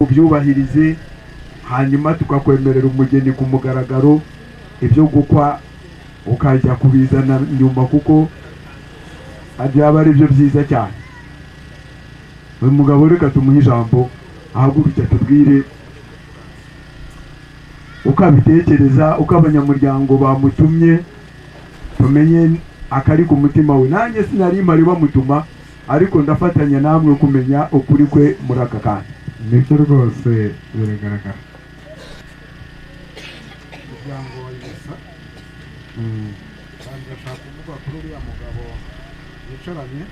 ubyubahirize hanyuma tukakwemerera umugeni ku mugaragaro, ibyo gukwa ukajya kubizana nyuma kuko byaba ari byo byiza cyane. Uyu mugabo reka tumuhe ijambo ahaguruke tubwire uko abitekereza, uko abanyamuryango bamutumye, tumenye akari ku mutima we. Nanjye sinari mpari bamutuma, ariko ndafatanya namwe kumenya ukuri kwe muri aka kanya. Nibyo rwose biragaragara. Umuryango wa Innocent kandi ashaka kuvuga kuri uriya mugabo yicaranye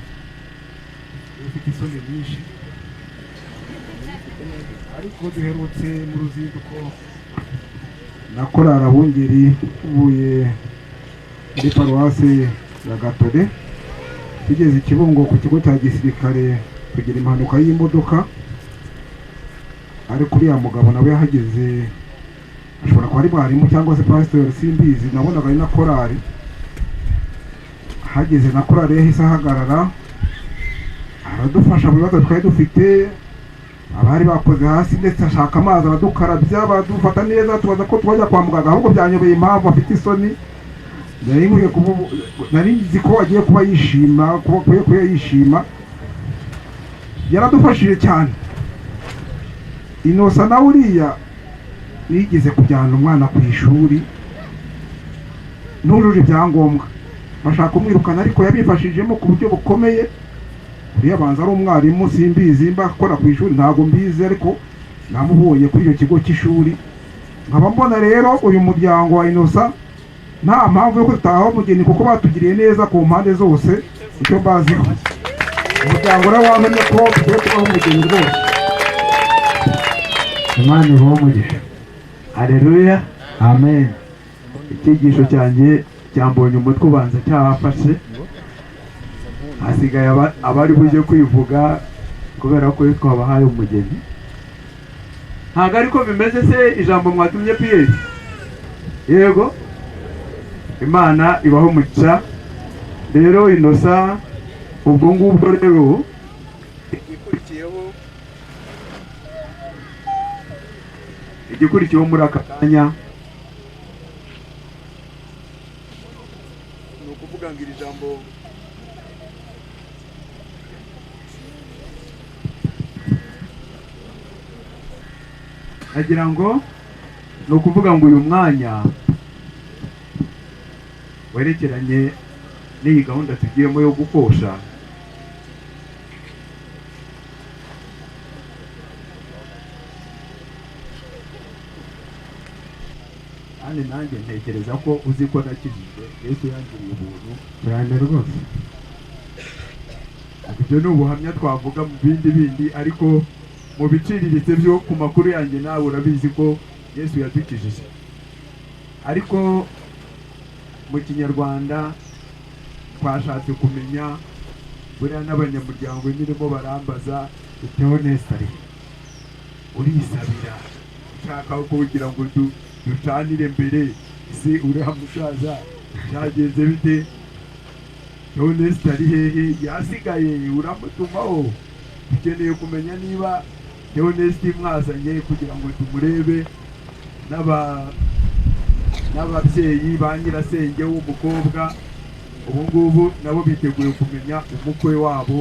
ufite isoni nyinshi, ariko duherutse mu ruzinduko na korali Abungeri tuvuye muri paruwasi ya Gatore, tugeze i Kibungo ku kigo cya gisirikare kugira impanuka y'imodoka, ariko uriya mugabo nawe yahageze, ashobora kuba ari mwarimu cyangwa se pasiteri simbizi, nabonaga ari na korali. Hageze na korali yahise ahagarara aradufasha mu bibazo twari dufite, abari bakoze hasi, ndetse ashaka amazi aradukarabya, baradufata neza, tubaza ko twajya kwa muganga, ahubwo byanyobeye impamvu afite isoni. Nari nzi ko agiye kuba yishima, kuba yishima. Yaradufashije cyane. Innocent nawe uriya yigeze kujyana umwana ku ishuri ntujuje ibyangombwa, bashaka kumwirukana, ariko yabifashijemo ku buryo bukomeye. Uriya banza ari umwarimu simbizi, mba akora ku ishuri ntabwo mbizi, ariko namuhuye kuri icyo kigo cy'ishuri. Nkaba mbona rero uyu muryango wa Innocent nta mpamvu yo gutaha umugeni, kuko batugiriye neza ku mpande zose. Icyo mbaziho umuryango rero wamenye ko tugiye kubaho umugeni rwose. Imana ibahe umugisha. Haleluya, amen. icyigisho cyanjye cyambonye umutwe ubanza cyafashe, hasigaye abari bujye kwivuga kubera ko twabahaye umugeni. Ntabwo ariko bimeze se ijambo mwatumye Pierre? Yego, Imana ibaho umugisha. Rero Innocent ubwo ngubwo rero igikurikiyeho muri aka kanya ni ukuvuga ngo iri jambo agira ngo ni ukuvuga ngo uyu mwanya werekeranye n'iyi gahunda tugiyemo yo gukosha, kandi nanjye ntekereza ko uzi ko nakijijwe, Yesu yangiriye ubuntu cyane rwose. ibyo ni ubuhamya twavuga mu bindi, ariko mu biciriritse byo ku makuru yanjye nawe urabizi ko Yesu yadukijije. Ariko mu Kinyarwanda twashatse kumenya, buriya n'abanyamuryango nyirimo barambaza Theoneste urisabira ushaka kugira ngo ducanire mbere, ese uriya musaza cyagenze bite? Theoneste ari hehe? Yasigaye uramutumaho? Dukeneye kumenya niba Theoneste mwazanye kugira ngo tumurebe, n'ababyeyi ba nyirasenge w'umukobwa ubu ngubu nabo biteguye kumenya umukwe wabo,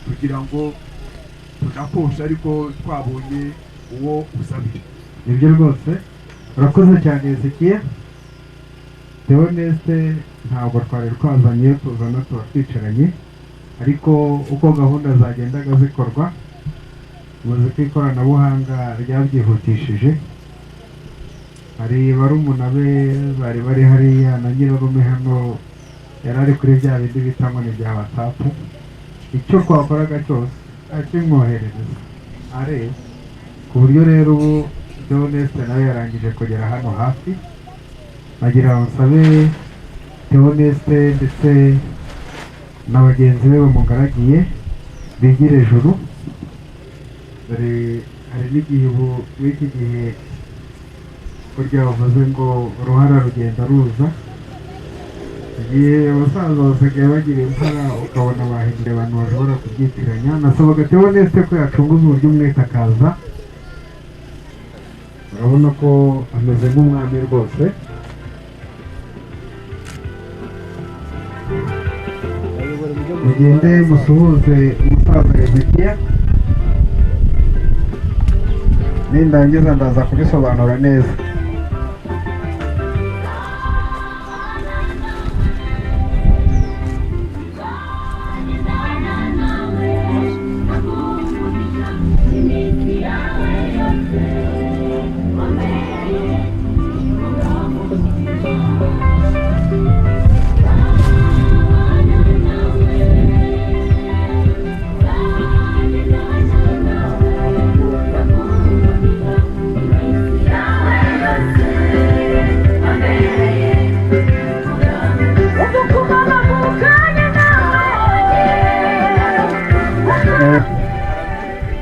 kugira ngo tunakosha, ariko twabonye uwo usabira. Nibyo rwose, urakoze cyane Ezekiel. Theoneste ntabwo twari twazanye, tuzana tuba twicaranye, ariko uko gahunda zagendaga zikorwa, ubuze ko ikoranabuhanga ryabyihutishije. Hari barumuna be bari bari hariya, na nyirarume hano yari ari kuri bya bindi bita ngo ni bya WhatsApp. Icyo twakoraga cyose akimwoherereza areba, ku buryo rero ubu Theoneste nawe yarangije kugera hano hafi. Nagira ngo nsabe Theoneste ndetse na bagenzi be bamugaragiye bigire ejuru. Hari n'igihe ubu w'iki gihe burya bavuze ngo uruhara rugenda ruza, igihe abasaza basigaye bagira impara ukabona bahindura abantu bashobora kubyitiranya. Nasabaga Theoneste ko yacunguza uburyo umwete akaza urabona ko ameze nk'umwami rwose. Mugende musuhuze umusaza Hezekiya, nindangiza ndaza kubisobanura neza.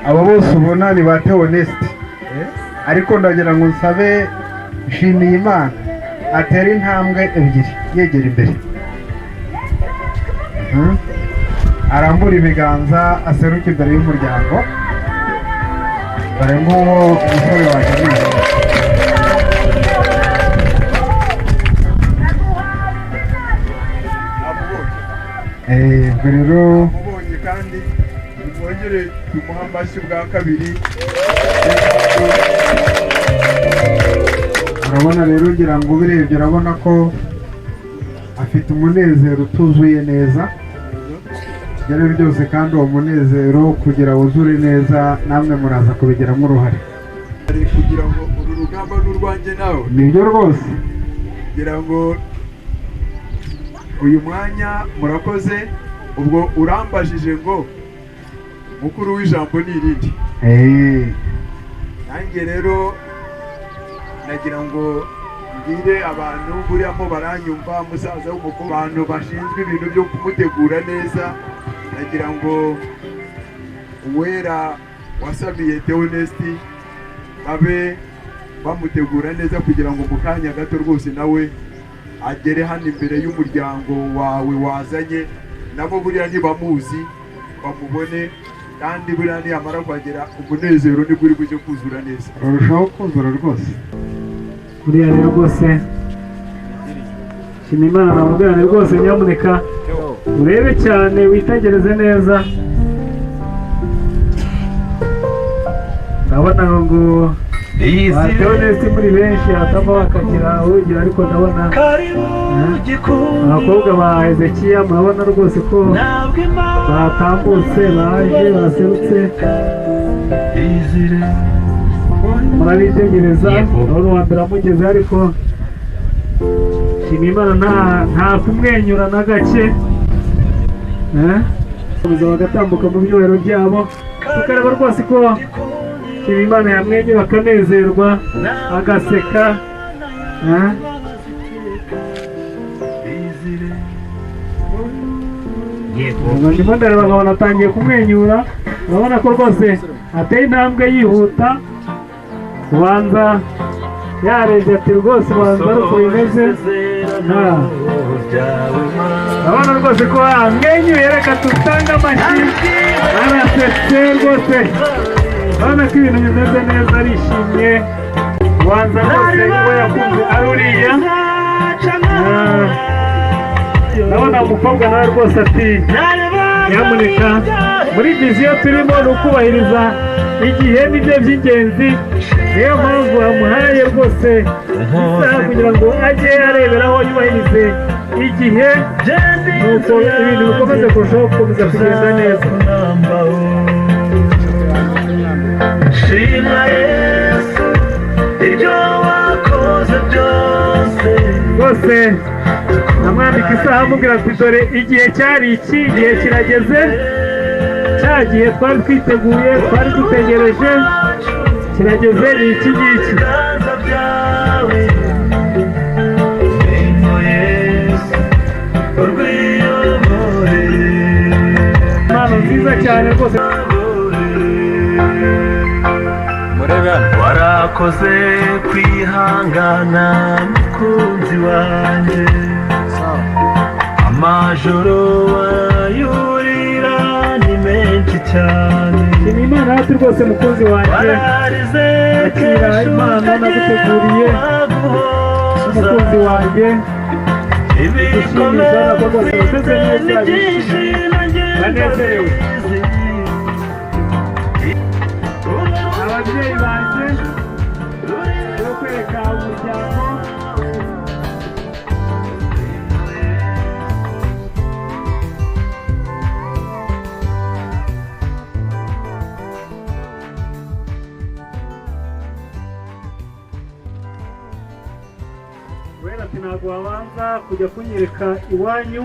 Abo bose ubona ni ba Theoneste, ariko ndagira ngo nsabe Nshimiyimana atera intambwe ebyiri yegera imbere, arambura ibiganza aseruka imbere y'umuryango. Bare nguwo umusore wanjye rero mubonye kandi mwongere tumuha amashyi bwa kabiri. urabona rero ngira ngo ubirebye urabona ko afite umunezero utuzuye neza. Ibyo byose kandi uwo munezero kugira wuzure neza namwe muraza kubigiramo uruhare, kugira ngo uru rugamba n'urwanjye nawe. Nibyo rwose kugira ngo uyu mwanya murakoze. Ubwo urambajije ngo mukuru w'ijambo ni irindi. Nanjye rero nagira ngo mbwire abantu buriyamo baranyumva, musaza w'umukuru, abantu bashinzwe ibintu byo kumutegura neza. Nagira ngo uwera wasabiye Theoneste babe bamutegura neza kugira ngo mu kanya gato rwose nawe agere hano imbere y'umuryango wawe wazanye. Nabo buriya ntibamuzi bamubone, kandi buriya niyamara kuhagera umunezero nibwo uri bujye kuzura neza, urushaho kuzura rwose. buriya rero rwose Nshimiyimana namubwirane rwose, nyamuneka urebe cyane witegereze neza. Ndabona ngo ba Theoneste muri benshi hatava bakagira urugira, ariko ndabona abakobwa ba Hezekiya murabona rwose ko batambutse baje baserutse, murabitegereza. urabona uwa mbere amugeze, ariko Nshimiyimana nta kumwenyura na gake, bagatambuka mu byubahiro byabo, tukareba rwose ko Nshimiyimana yamwenyura akanezerwa agaseka. ndimo ndareba nkabona atangiye kumwenyura, urabona ko rwose ateye intambwe yihuta, ubanza yarebye ati rwose ubanza ari uko bimeze. urabona rwose ko amwenyuye, reka tutange amashyi, arasetse rwose, urabona ko ibintu bimeze neza, arishimye. ubanza rwose uwo yakunze ari uriya. ndabona umukobwa nawe rwose ati nyamuneka muri viziyo turimo ni ukubahiriza igihe nibyo by'ingenzi, niyo mpamvu amuhaye rwose isaha kugira ngo ajye areberaho yubahirize igihe, nuko ibintu bikomeze kurushaho gukomeza kugenda neza. shima Yesu ibyo wakoze byose, rwose namwambika isaha amubwira ati dore igihe cyari iki, igihe kirageze, cya gihe twari twiteguye twari dutegereje kirageze, ni iki ngiki. impano nziza cyane rwose. warakoze kwihangana mukunzi wanjye, amajoro wayurira ni menshi byinshi cyane shima Imana yacu rwose mukunzi wanjye wararize akira impano naguteguriye umukunzi wanjye ibikomere ufite ni byinshi nanjye banezerewe ndabizi ababyeyi banjye yo kwereka umuryango wera ati ntabwo wabanza kujya kunyereka iwanyu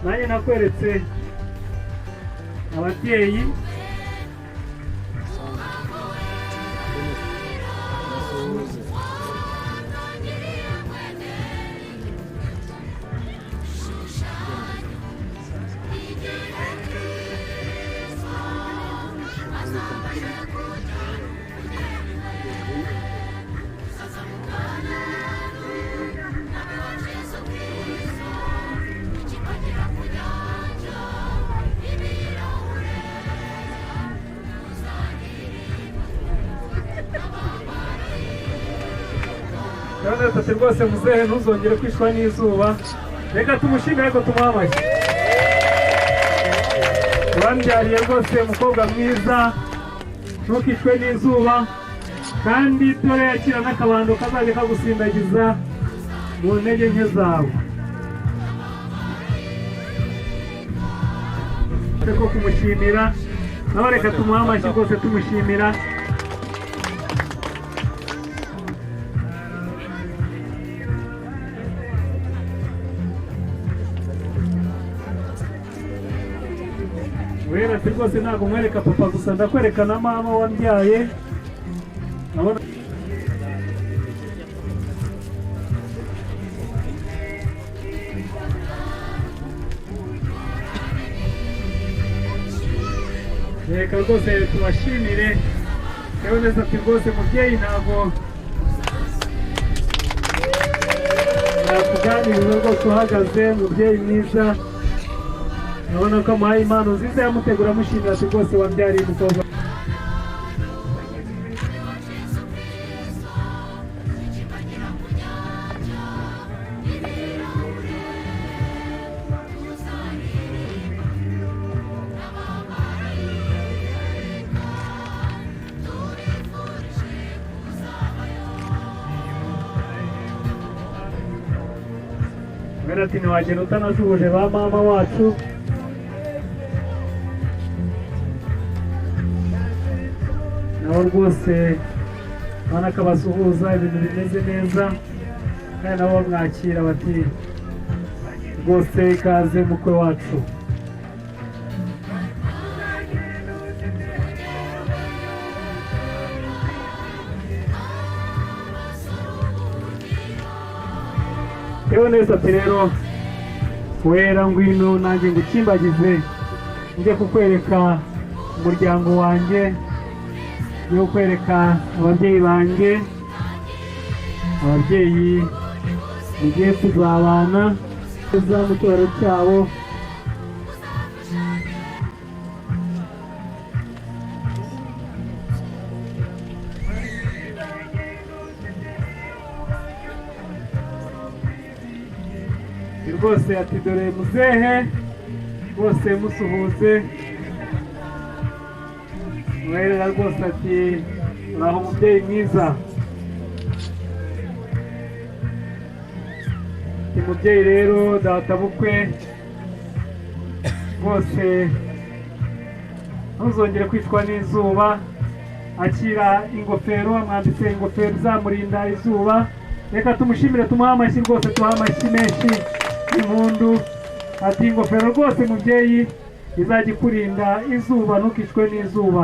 nanjye nakweretse ababyeyi Kandi ati rwose muzehe ntuzongere kwishwa n'izuba reka tumushimire ariko tumuhe amashyi wambyariye rwose umukobwa mwiza ntukishwe n'izuba kandi dore yakira n'akabando kazajya kagusindagiza mu ntege nke zawe ko kumushimira nawe reka tumuhe amashyi rwose tumushimira wera ati rwose ntabwo mwereka papa gusa ndakwereka na mama wambyaye nabona reka rwose tubashimire yewe neza ati rwose mubyeyi ntabwo nakuganiriza rwose uhagaze mubyeyi mwiza urabona ko amuhaye impano nziza yamutegura amushimira ati rwose wabyariye umukobwa mbere ati ntiwagenda utanasuhuje ba mama wacu nabo rwose ubona ko basuhuza ibintu bimeze neza kandi nabo bamwakira bati rwose ikaze mukwe wacu yewe neza ati rero wera ngwino nanjye ngukimbagize njye kukwereka umuryango wanjye yo kwereka ababyeyi banjye ababyeyi mugiye kuzabana neza mu cyubahiro cyabo rwose ati dore muzehe rwose musuhuze mwerera rwose ati uraho umubyeyi mwiza ati mubyeyi rero data bukwe rwose ntuzongere kwicwa n'izuba akira ingofero amwambitse ingofero izamurinda izuba reka tumushimire tumuhe amashyi rwose tuha amashyi menshi impundu ati ingofero rwose mubyeyi izajya ikurinda izuba ntukicwe n'izuba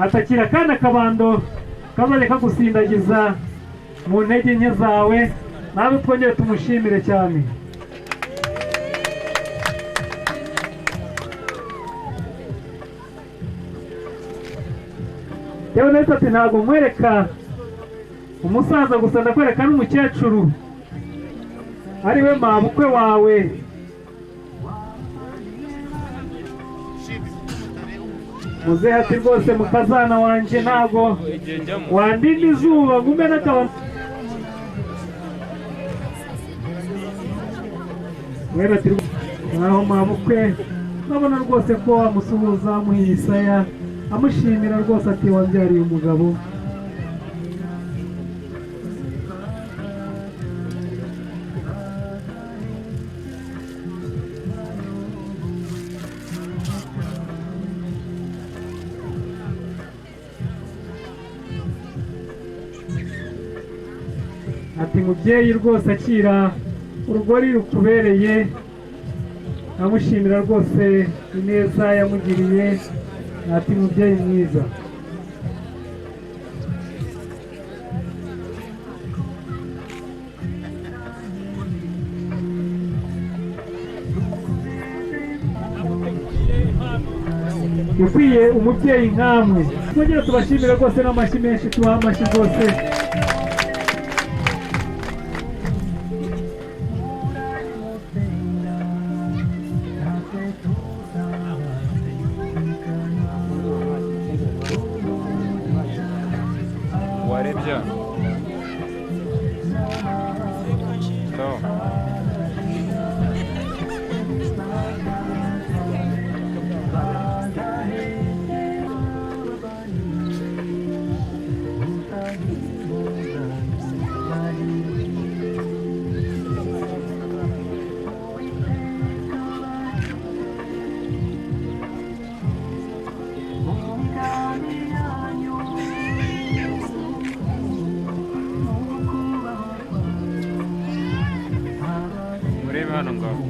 atakira kandi akabando kazajya kagusindagiza mu ntege nke zawe nawe twongere tumushimire cyane yewe neza ati ntabwo nkwereka umusaza gusa ndakwereka n'umukecuru ari we mabukwe wawe muzehe ati rwose mukazana wanje ntago wandinda izuba ngume n'akabona wera ati naho mabukwe nabona rwose ko amusuhuza amuha imisaya amushimira rwose ati wambyariye umugabo ati mubyeyi rwose akira urugori rukubereye amushimira rwose ineza yamugiriye ati mubyeyi mwiza ukwiye umubyeyi nkamwe twongere tubashimire rwose n'amashyi menshi tubaha amashyi rwose warebye murebe hano ngaho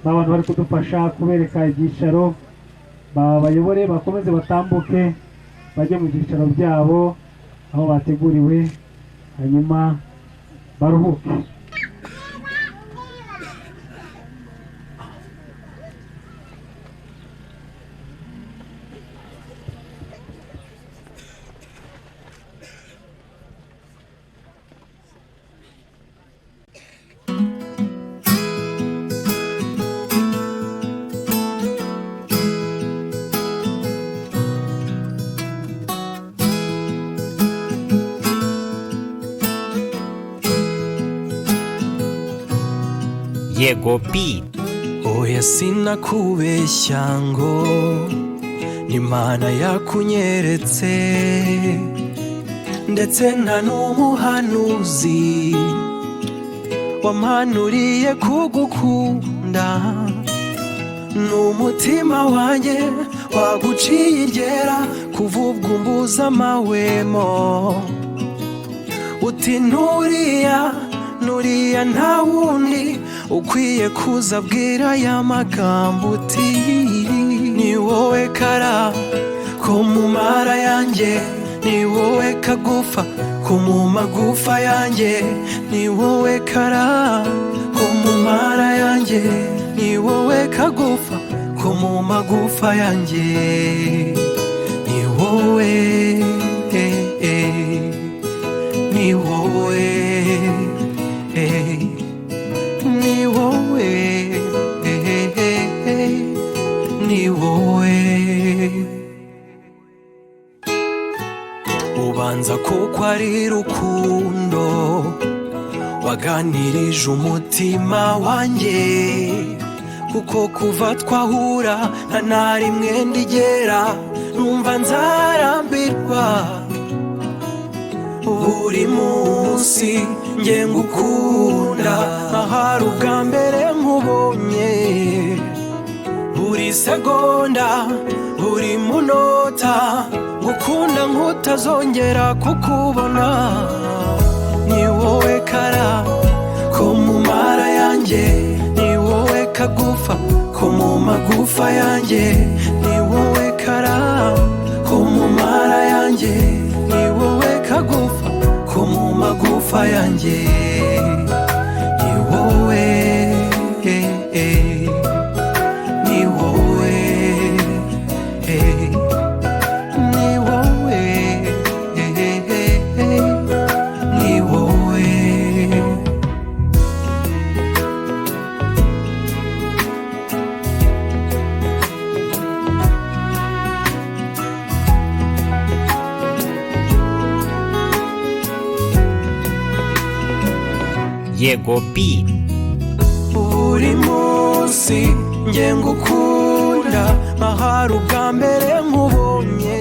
abantu bari kudufasha kubereka ibyicaro babayobore bakomeze batambuke bajye mu byicaro byabo aho bateguriwe hanyuma baruhuke Yego Beat. Oya sinakubeshya ngo n'Imana yakunyeretse ndetse nta n'umuhanuzi wampanuriye kugukunda n'umutima wanjye waguciye iryera kuva ubwo umbuza amahwemo uti nuriya nta wundi ukwiye kuza abwira aya magambo uti ni wowe kara ko mu mara yanjye ni wowe kagufa ko mu magufa yanjye ni wowe kara ko mu mara yanjye ni wowe kagufa ko mu magufa yanjye ni wowe ni wowe ni wowe ni wowe ubanza kuko ari rukundo waganirije umutima wanjye kuko kuva twahura nta na rimwe ndigera numva nzarambirwa buri munsi munsi nge ngukunda ahari ubwa mbere nkubonye buri segonda buri munota ngukunda nkutazongera kukubona ni wowe kara ko mu mara yanjye ni wowe kagufa ko mu magufa yanjye ni wowe kara ko mu mara yanjye ni wowe kagufa ko mu magufa yanjye ni wowe ni wowe ni wowe ni wowe. Yego B. Buri munsi nge ngukunda ahari ubwa mbere nkubonye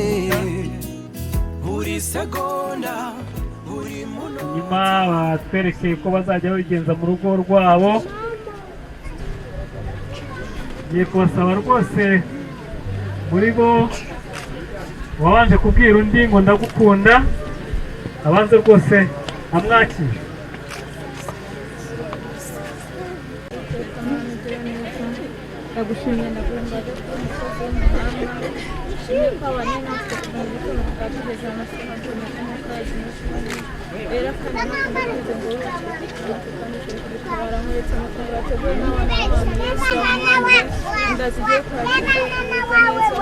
buri segonda buri munota. nyuma batwerekeye ko bazajya babigenza mu rugo rwabo. Ngiye kubasaba rwose muri bo wabanje kubwira undi ngo ndagukunda abanze rwose amwakire. ndagushimye ndaguhimbaza ko umusozi w'umuhanga nshimye ko abanye natwe kugira ngo urukundo rwatugeze amasaha by'umutima mukazi n'ishimwe rero kandi nakundagize ngo kandi kubitabara muretse amafunguro ateguwe n'abana b'abantu yesu yamuhanze inda zigiye kuhagirwa neza neza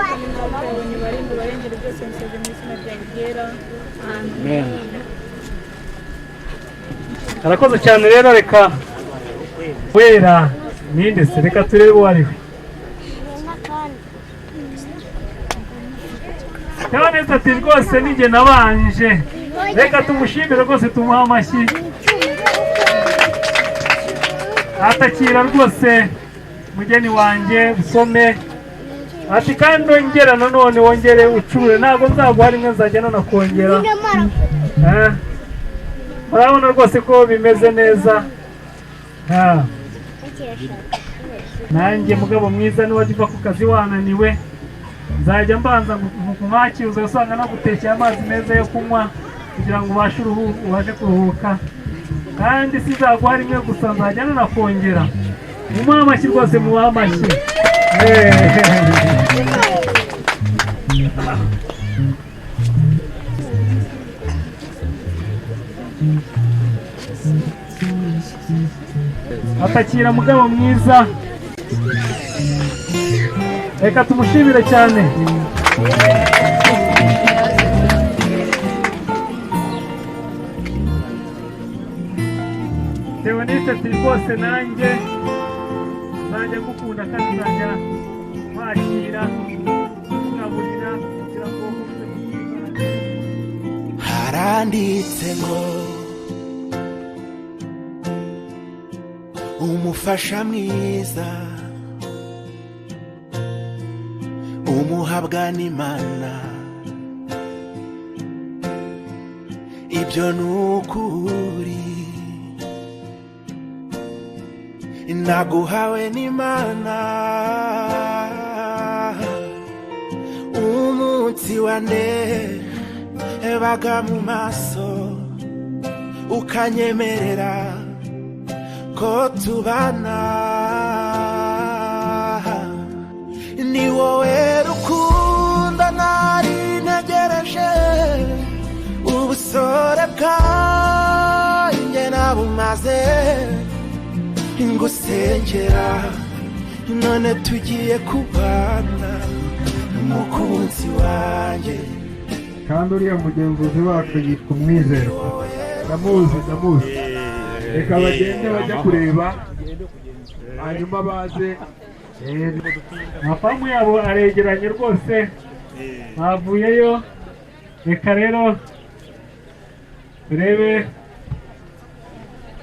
kandi n'ababyawe nibarinde ubarengere byose musabye mu izina ryawe ryera amen. Arakoze cyane rero reka wera ninde se reka turebe uwo ari we. Neza ati rwose ninjye nabanje reka tumushimire rwose tumuha amashyi. Atakira rwose mugeni wanjye usome ati kandi ongera nanone wongere ucure ntabwo nzaguha rimwe nzajya nanakongera. Urabona rwose ko bimeze neza. Nanjye mugabo mwiza niwajya uva ku kazi wananiwe nzajya mbanza nkumwakira uzasanga nagutekeye amazi meza yo kunywa kugira ngo ubashe kuruhuka kandi sizaguha rimwe gusa nzajya nanakongera. Mumuhe amashyi rwose mubahe amashyi. Atakira mugabo mwiza reka tumushimire cyane. Teoniste ati rwose nanjye nzajya gukunda kandi nzajya mwakira kugaburira kugira ngo haranditse ngo umufasha mwiza umuhabwa n'Imana ibyo nukuri naguhawe n'Imana umunsi wandebaga mu maso ukanyemerera ko tubana ni wowe rukundo nari ntegereje ubusore bwanjye nabumaze ngusengera none tugiye kubana n'umukunzi wanjye. kandi uriya mugenzuzi wacu yitwa Umwizerwa. ndamuzi reka bagende bajya kureba hanyuma baze. amafamu yabo aregeranye rwose bavuyeyo. Reka rero turebe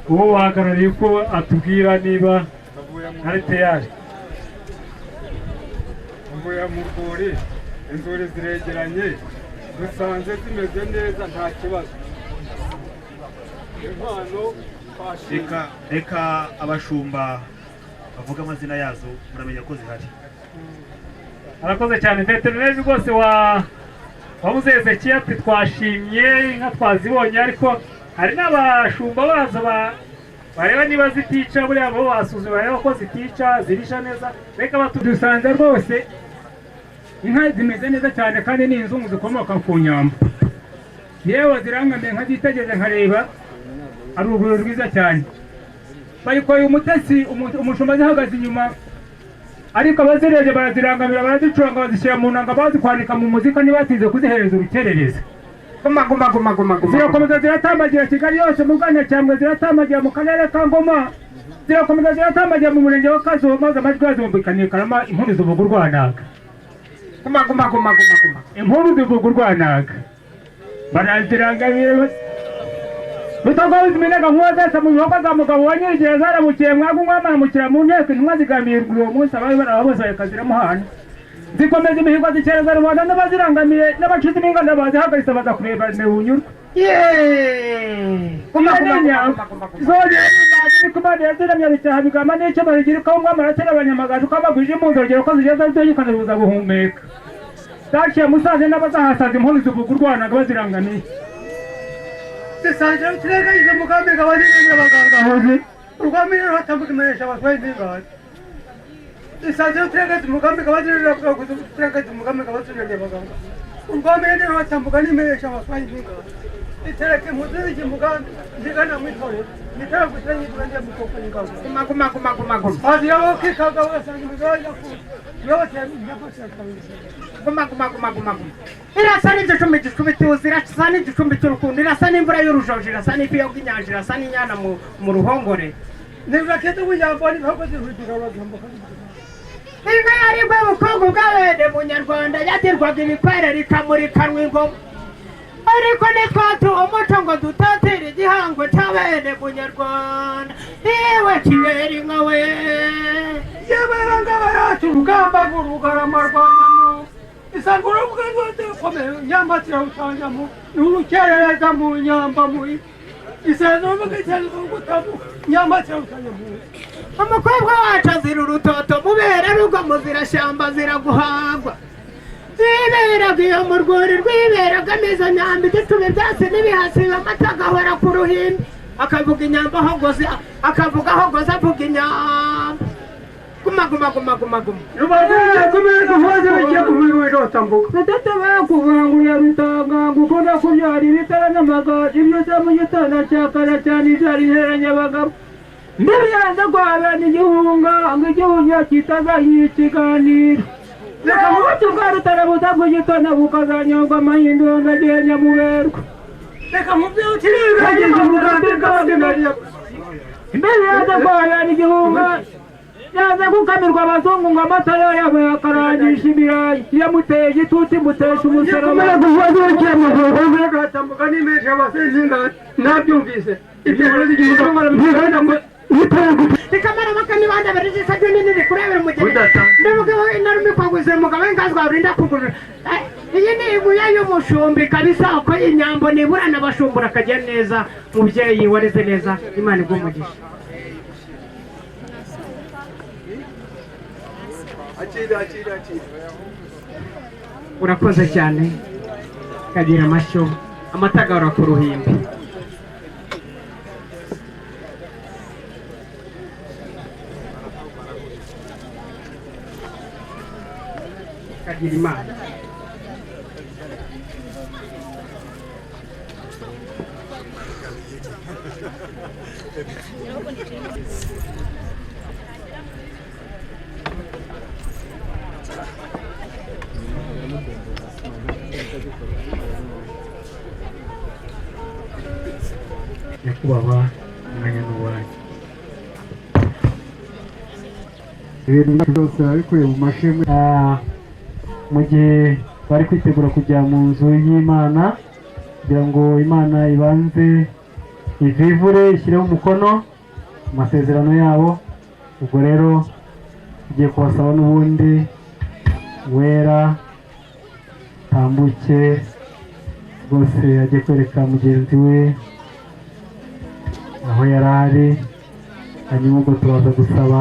uwo wahagarariye ko atubwira niba ari tayari. mvuye mu rwuri inzuri ziregeranye dusanze zimeze neza nta kibazo. reka abashumba bavuga amazina yazo muramenya ko zihari. arakoze cyane veterineri rwose wa Muzezekiya ati twashimye inka twazibonye ariko hari n'abashumba bazo bareba niba zitica buriya bo basuzuma bareba ko zitica zirisha neza. Reka dusanze rwose inka zimeze neza cyane kandi ni inzungu zikomoka ku nyambo, yewe zirangamiye nkazitegereje nkareba ari urugero rwiza cyane. Bayikoye umutesi umushumba zihagaze inyuma, ariko abazireje barazirangamira barazicuranga bazishyira mu nanga bazikwanika mu muzika ntibatize kuzihereza urukerereza. Zirakomeza ziratambagira Kigali yose mu Bwanyacyambwe, ziratambagira mu karere ka Ngoma, zirakomeza ziratambagira mu murenge wa Kazo, maze amajwi yazumvikaniye Karama impundu zivuga urwanaga. Impundu zivuga urwanaga barazirangamira Butagawe zimeneka nkuwa zese mu bihogo za mugabo wa Nyirigira zarabukiye mwagu mwamanamukira mu nteko intumwa zigambirwa uwo munsi abari barabose bakaziramuhana. Zikomeza imihigo zikereza rubanda n'abazirangamiye n'abacizi n'inganda bazihagaritse baza kureba neunyurwa. Zogera ni kumade yaziramya bicaha bigama n'icyo barigira ko umwami aratera abanyamagaju kabagwije impunzi urugero ko zigeze zitonyekana buza guhumeka. Takiye musaze n'abazahasaza impundu zivuga urwanaga bazirangamiye. Sanje utrega izo mugambe kabazirira baganga hoze ugamire batambuka imeresha abatwaye n'ingari. Sanje utrega mugambe kabazirira baganga utrega mugambe kabazirira baganga ugamire batambuka n'imeresha abatwaye n'ingari. Itereke muziri mugambe ndigana mwitore nitara kutenyi kuranje mukoko n'ingari. Azira okikaga wasanga muganga ku yote nyafasha kabisa. Irasa n'igicumbi gikubituzi, irasa n'igicumbi cy'urukundo, irasa n'imvura y'urujojo, irasa n'ifi yo bw'inyanja, irasa n'inyana mu ruhongore. Nibakete bujyamboni ntabwo zirugira bagambo. Inka yari bwe bukungu bw'abene munyarwanda yatirwaga ibikwere rikamurikanwa ingoma. Ariko nitwatu umuco ngo dutatire igihango cy'abene munyarwanda. Iwe Kiberi nka we yebera ngaba yacu urugamba rw'urugarama rw'amano. Isangura ubwangote komeye nyambatira utanyamu n'urukerereza mu nyamba mu isezero mugiteza gutamu nyambatira utanyamu. Umukobwa wacu azira urutoto mubera rugo muzira shamba ziraguhagwa. Ziberaga iyo mu rwuri rwiberaga ameza nyambi gitume byase n'ibihasi amata agahora ku ruhimbi akavuga inyamba ahogoza avuga inyamba. Guma. Rubavuye kumenya hoze bigiye kumwiro tambuka. Natete bakuvanguye rutanga gukunda kubyara ibitaranamaga ibyo mu gitanda cyakara cyane byari heranya abagabo. Mbere yanze kwabana igihunga ngo igihunga kitagahiye ikiganiro. Reka mubuti bwa rutarabuza ku gitanda bukazanyagwa amahindu ngagenya muberwa. Reka mubyukire kageze mugambe kandi Mariya. Mbere yanze kwabana igihunga yaza gukamirwa abazungu ngo amata yabo yakarangisha ibirayi yamuteye igituti mutesha umusaraba guhagurukiye amaguru mbega hatambuka n'imeje abasenzinga nabyumvise ibyo Ikamara makani banda barijisa nini rikurebera umugeni ndumugabo inarumi kwaguze umugabo ingazwa urinda kugura. Iyi ni ibuye y'umushumbi kabisa uko inyambo niburana abashumbura akajya neza. Mubyeyi wareze neza Imana igumugisha. Akira. Urakoze cyane kagira amashyo amatagara ku ruhimbi. Kagira Imana. nyakubahwa umwanya n'uwanyu. ibintu byose babikuye mu mashimwe. Mu gihe bari kwitegura kujya mu nzu y'Imana kugira ngo Imana ibanze ivivure ishyireho umukono mu masezerano yabo, ubwo rero tugiye kubasaba n'ubundi wera tambuke rwose ajye kwereka mugenzi we aho yari ari, hanyuma ubwo turaza gusaba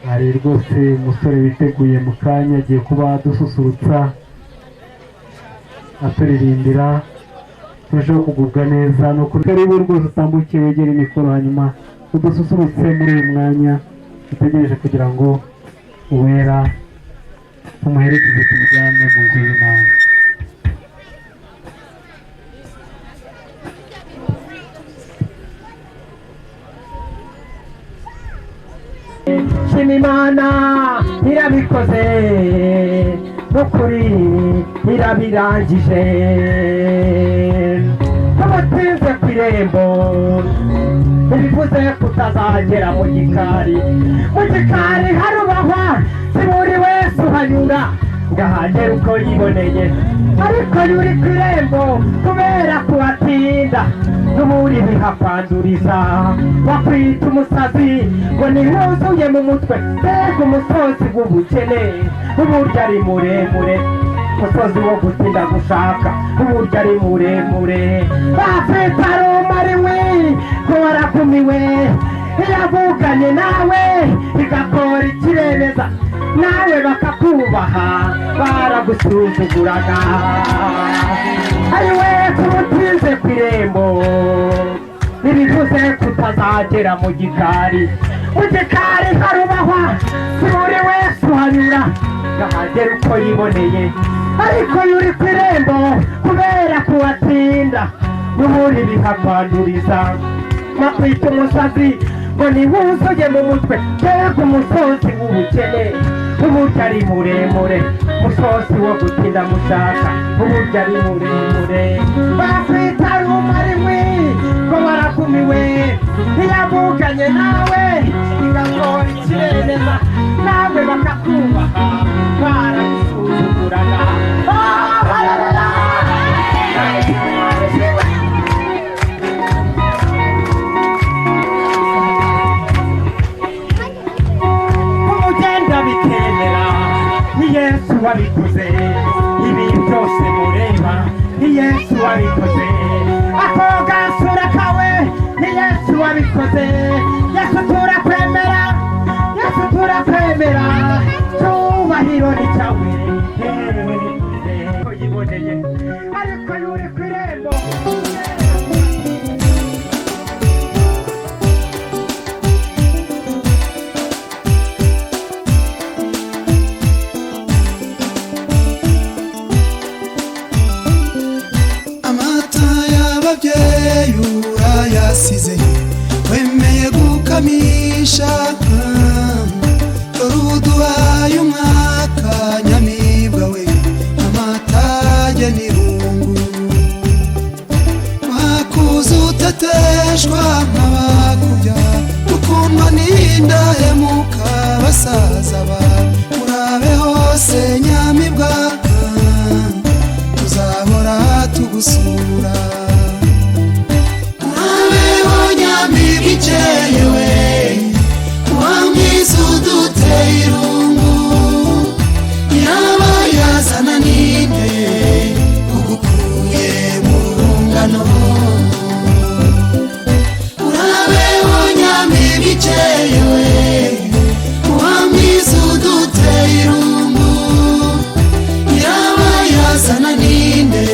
hari rwose umusore witeguye mu kanya agiye kuba dususurutsa aturirimbira turushaho kugubwa neza. ni ukuri karibu rwose utambukiye wegere mikoro hanyuma udususurutse muri uyu mwanya dutegereje kugira ngo uwera tumuherekeze tumujyane mu nzu y'Imana. shima Imana irabikoze n'ukuri irabirangije abatinze ku irembo ntibivuze kutazagera mu gikari harubahwa si buri wese uhanyura ngahagera uko yiboneye ariko yuri ku irembo kubera kuhatinda n'uburi bihakwanduriza wakwita umusazi ngo ntiwuzuye mu mutwe mbega umusozi w'ubukene uburyo ari muremure umusozi wo gutinda gushaka uburyo ari muremure bafite arumariwe ko waragumiwe iyavuganye nawe igakora ikiremeza nawe bakakubaha baragusuzuguraga ariwe kubutinze ku irembo ntibivuze kutazagera mu gikari harubahwa si buri wese uhanyura ngahagera uko yiboneye ariko yuri ku irembo kubera kuhatinda n'ubundi bihakwanduriza bakwita umusazi ngo ntiwuzuye mu mutwe mbega umusozi w'ubukene uburyo ari muremure umusozi wo gutinda mushaka uburyo ari muremure bakwita rumariwe ngo baragumiwe ntiyavuganye nawe igakora ikiremeza nawe bakakubaha baragusuzuguraga umugenda bitemera ni Yesu wabikoze ibi byose mureba ni Yesu wabikoze ako gasura kawe ni Yesu wabikoze Yesu turakwemera cyubahiro ni cyawe yiboneye ariko yuri ku irembo amata y'ababyeyi urayasize wemeye gukamisha dore uduhaye umwaka nyamibwa we amatage n'irungu wakuze uteteshwa nk'abakubya ukundwa n'indahemuka basaza ba urabe hose nyamibwa tuzahora tugusura urabeho nyamibwa ikeye we wamwiza uduteye irungu yaba yazana ninde ugukuye mu rungano urabeho nyamibwa ikeye we wamwiza uduteye irungu yaba yazana ninde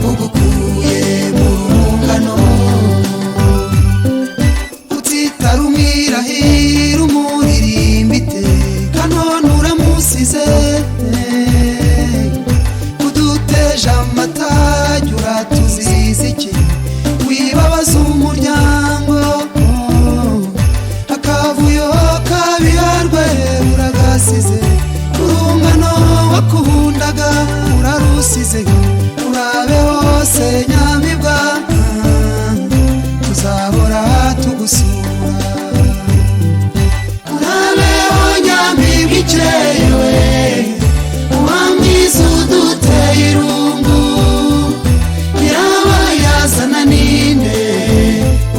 ugukuye mu rungano utitara umwirahira umuririmba iteka none uramusize uduteje amatage uratuziza iki wibabaza umuryango akavuyo kabiharwe uragasize urungano wakundaga urarusize urabe hose nyamibwa tuzahora tugusura urabeho nyamibwa ikeye we wamwiza uduteye irungu yaba yazana ninde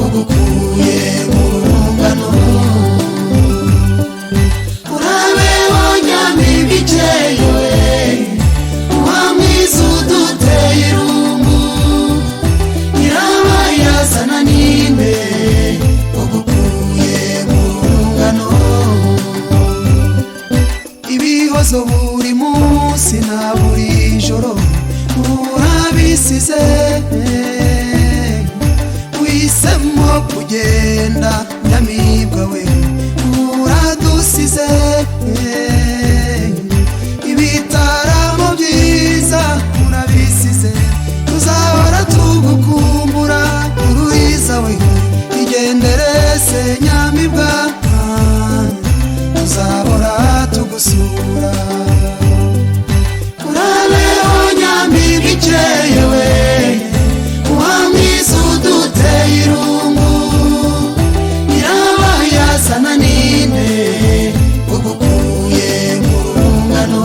ugukuye mu rungano urabeho nyamibwa ikeye we wamwiza uduteye irungu yaba yazana ninde ibibazo buri munsi na buri joro urabisize wisemo kugenda nyamibwa we uradusize ibitaramo byiza urabisize tuzahora tugukumbura ururiza we igendere se nyamibwa tuzahora tugusura urabeho nyamibwa ikeye we uhamwiza uduteye irungu nyirabayazana ninde ugukuye mu rungano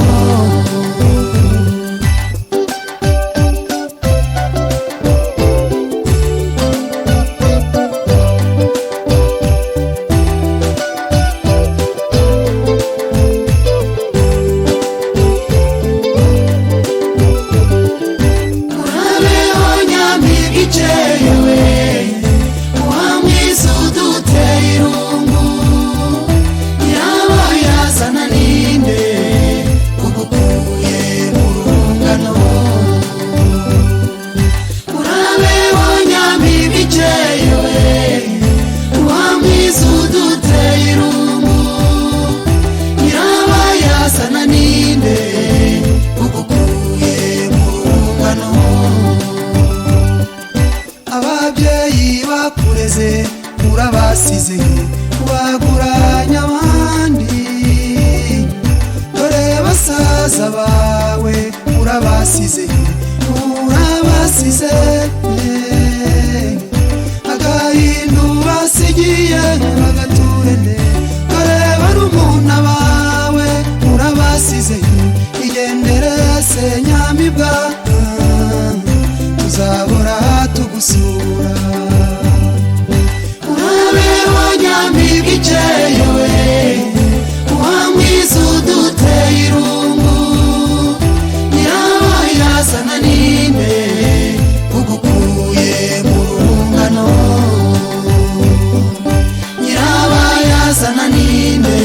ababyeyi bakureze urabasize baguranya abandi dore basaza bawe urabasize agahindu basigiye bagaturene dore barumuna bawe urabasize igendere se nyamibwa tuzahora tugusura urabeho nyamibwa ikeye we uhamwiza uduteye irungu nyirabayazana ninde ugukuye mu rungano nyirabayazana ninde